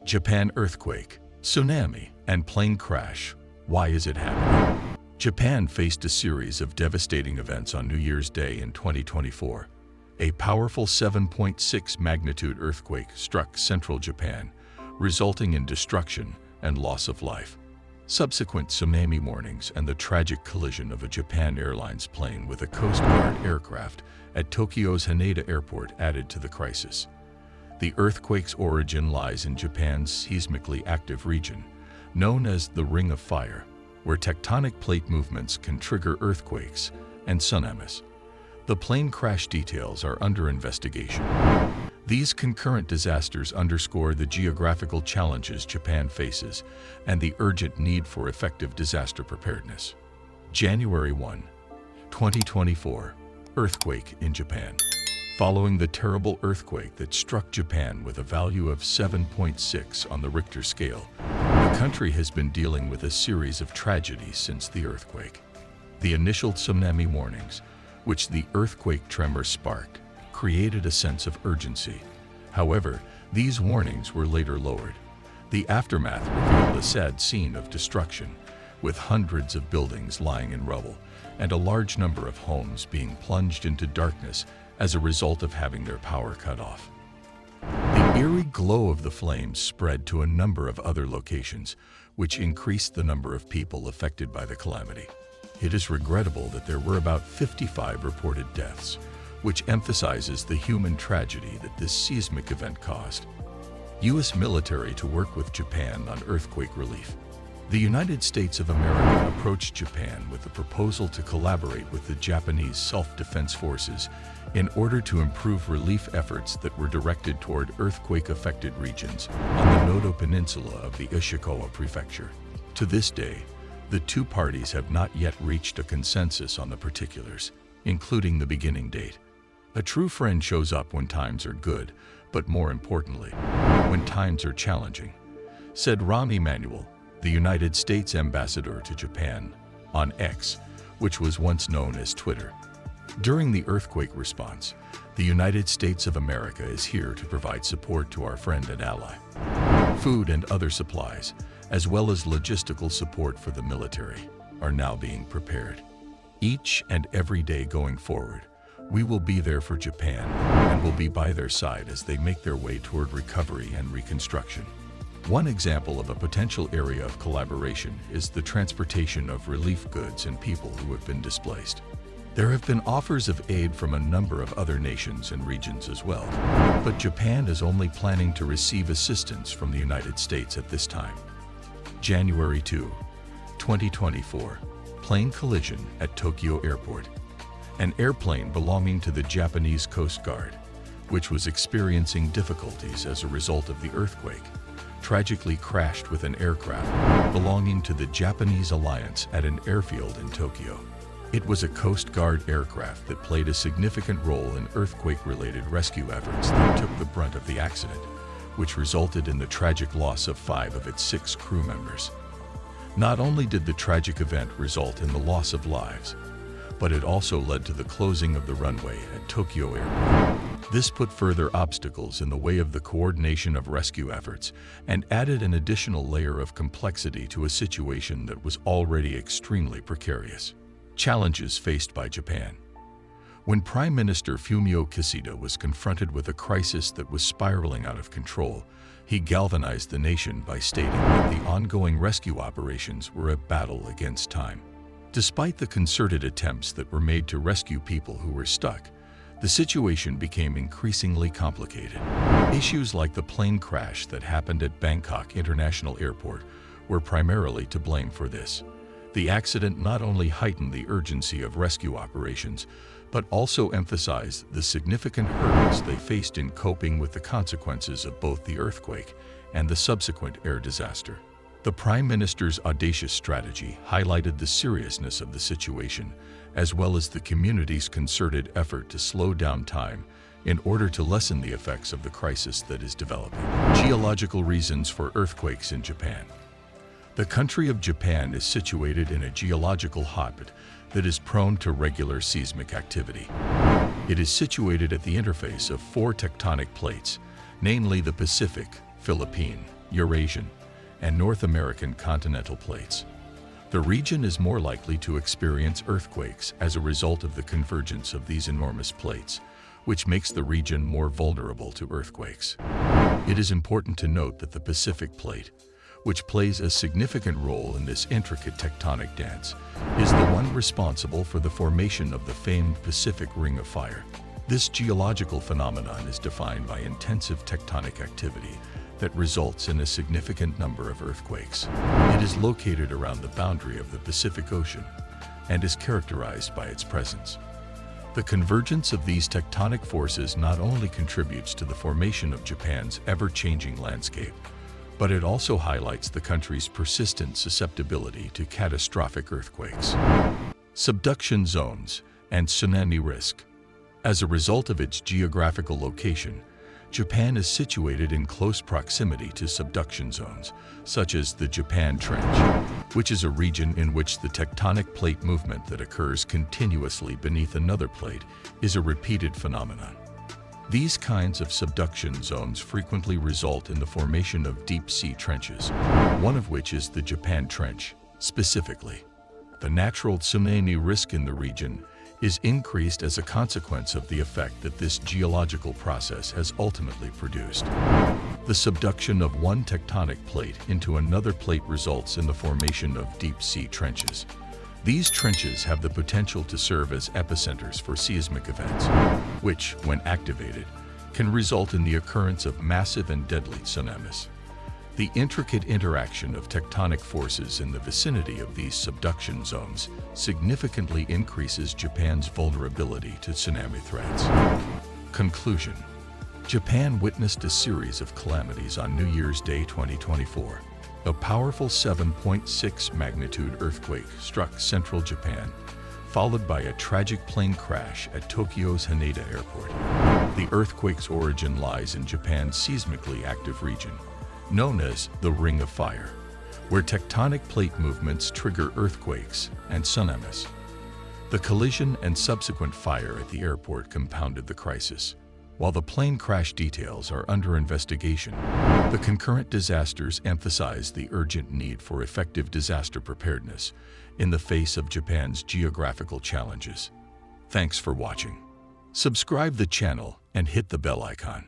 Japan earthquake, tsunami, and plane crash. Why is it happening? Japan faced a series of devastating events on New Year's Day in 2024. A powerful 7.6 magnitude earthquake struck central Japan, resulting in destruction and loss of life. Subsequent tsunami warnings and the tragic collision of a Japan Airlines plane with a Coast Guard aircraft at Tokyo's Haneda Airport added to the crisis. The earthquake's origin lies in Japan's seismically active region, known as the Ring of Fire, where tectonic plate movements can trigger earthquakes and tsunamis. The plane crash details are under investigation. These concurrent disasters underscore the geographical challenges Japan faces and the urgent need for effective disaster preparedness. January 1, 2024, earthquake in Japan. Following the terrible earthquake that struck Japan with a value of 7.6 on the Richter scale, the country has been dealing with a series of tragedies since the earthquake. The initial tsunami warnings, which the earthquake tremor sparked, created a sense of urgency. However, these warnings were later lowered. The aftermath revealed a sad scene of destruction, with hundreds of buildings lying in rubble and a large number of homes being plunged into darkness as a result of having their power cut off. The eerie glow of the flames spread to a number of other locations, which increased the number of people affected by the calamity. It is regrettable that there were about 55 reported deaths, which emphasizes the human tragedy that this seismic event caused. U.S. military to work with Japan on earthquake relief. The United States of America approached Japan with a proposal to collaborate with the Japanese self-defense forces in order to improve relief efforts that were directed toward earthquake-affected regions on the Noto Peninsula of the Ishikawa Prefecture. To this day, the two parties have not yet reached a consensus on the particulars, including the beginning date. A true friend shows up when times are good, but more importantly, when times are challenging, said Rahm Emanuel, the United States ambassador to Japan, on X, which was once known as Twitter. During the earthquake response, the United States of America is here to provide support to our friend and ally. Food and other supplies, as well as logistical support for the military, are now being prepared. Each and every day going forward, we will be there for Japan and will be by their side as they make their way toward recovery and reconstruction. One example of a potential area of collaboration is the transportation of relief goods and people who have been displaced. There have been offers of aid from a number of other nations and regions as well, but Japan is only planning to receive assistance from the United States at this time. January 2, 2024, plane collision at Tokyo Airport. An airplane belonging to the Japanese Coast Guard, which was experiencing difficulties as a result of the earthquake, tragically crashed with an aircraft belonging to the Japanese Alliance at an airfield in Tokyo. It was a Coast Guard aircraft that played a significant role in earthquake-related rescue efforts that took the brunt of the accident, which resulted in the tragic loss of 5 of its 6 crew members. Not only did the tragic event result in the loss of lives, but it also led to the closing of the runway at Tokyo Airport. This put further obstacles in the way of the coordination of rescue efforts and added an additional layer of complexity to a situation that was already extremely precarious. Challenges faced by Japan. When Prime Minister Fumio Kishida was confronted with a crisis that was spiraling out of control, he galvanized the nation by stating that the ongoing rescue operations were a battle against time. Despite the concerted attempts that were made to rescue people who were stuck, the situation became increasingly complicated. Issues like the plane crash that happened at Bangkok International Airport were primarily to blame for this. The accident not only heightened the urgency of rescue operations, but also emphasized the significant hurdles they faced in coping with the consequences of both the earthquake and the subsequent air disaster. The Prime Minister's audacious strategy highlighted the seriousness of the situation, as well as the community's concerted effort to slow down time in order to lessen the effects of the crisis that is developing. Geological reasons for earthquakes in Japan. The country of Japan is situated in a geological hotbed that is prone to regular seismic activity. It is situated at the interface of 4 tectonic plates, namely the Pacific, Philippine, Eurasian, and North American continental plates. The region is more likely to experience earthquakes as a result of the convergence of these enormous plates, which makes the region more vulnerable to earthquakes. It is important to note that the Pacific Plate, which plays a significant role in this intricate tectonic dance, is the one responsible for the formation of the famed Pacific Ring of Fire. This geological phenomenon is defined by intensive tectonic activity that results in a significant number of earthquakes. It is located around the boundary of the Pacific Ocean and is characterized by its presence. The convergence of these tectonic forces not only contributes to the formation of Japan's ever-changing landscape, but it also highlights the country's persistent susceptibility to catastrophic earthquakes, subduction zones, and tsunami risk. As a result of its geographical location, Japan is situated in close proximity to subduction zones, such as the Japan Trench, which is a region in which the tectonic plate movement that occurs continuously beneath another plate is a repeated phenomenon. These kinds of subduction zones frequently result in the formation of deep-sea trenches, one of which is the Japan Trench. Specifically, the natural tsunami risk in the region is increased as a consequence of the effect that this geological process has ultimately produced. The subduction of one tectonic plate into another plate results in the formation of deep-sea trenches. These trenches have the potential to serve as epicenters for seismic events, which, when activated, can result in the occurrence of massive and deadly tsunamis. The intricate interaction of tectonic forces in the vicinity of these subduction zones significantly increases Japan's vulnerability to tsunami threats. Conclusion: Japan witnessed a series of calamities on New Year's Day 2024. A powerful 7.6 magnitude earthquake struck central Japan, followed by a tragic plane crash at Tokyo's Haneda Airport. The earthquake's origin lies in Japan's seismically active region, known as the Ring of Fire, where tectonic plate movements trigger earthquakes and tsunamis. The collision and subsequent fire at the airport compounded the crisis. While the plane crash details are under investigation, the concurrent disasters emphasize the urgent need for effective disaster preparedness in the face of Japan's geographical challenges. Thanks for watching. Subscribe the channel and hit the bell icon.